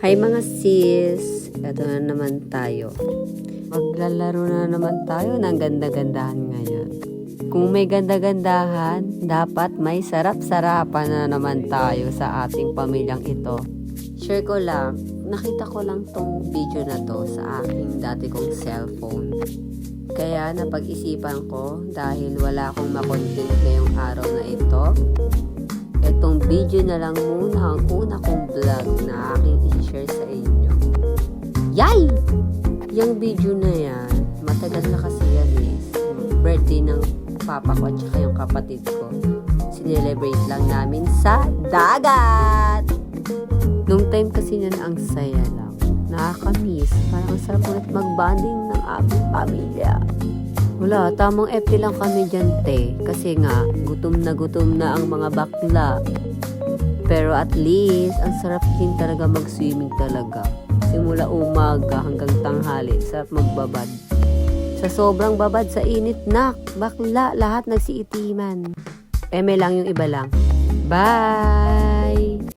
Hi mga sis! Ito na naman tayo. Maglalaro na naman tayo ng ganda-gandahan ngayon. Kung may ganda-gandahan, dapat may sarap-sarapan na naman tayo sa ating pamilyang ito. Share ko lang, nakita ko lang tong video na to sa aking dati kong cellphone. Kaya napag-isipan ko dahil wala akong makontent ngayong araw na ito. Itong video na lang muna ang una kong vlog na aking i-share sa inyo. Yay! Yung video na yan, matagal na kasi yan birthday ng papa ko at saka yung kapatid ko. Sinelebrate lang namin sa dagat! Nung time kasi yan ang saya lang. Nakakamiss. Parang sarap ulit mag-bonding ng aming pamilya. Wala, tamang FT lang kami dyan, te. Kasi nga, gutom na ang mga bakla. Pero at least, ang sarap din talaga mag-swimming talaga. Simula umaga hanggang tanghali, sarap magbabad. Sa sobrang babad sa init, bakla, lahat nagsiitiman. Eme lang yung iba lang. Bye!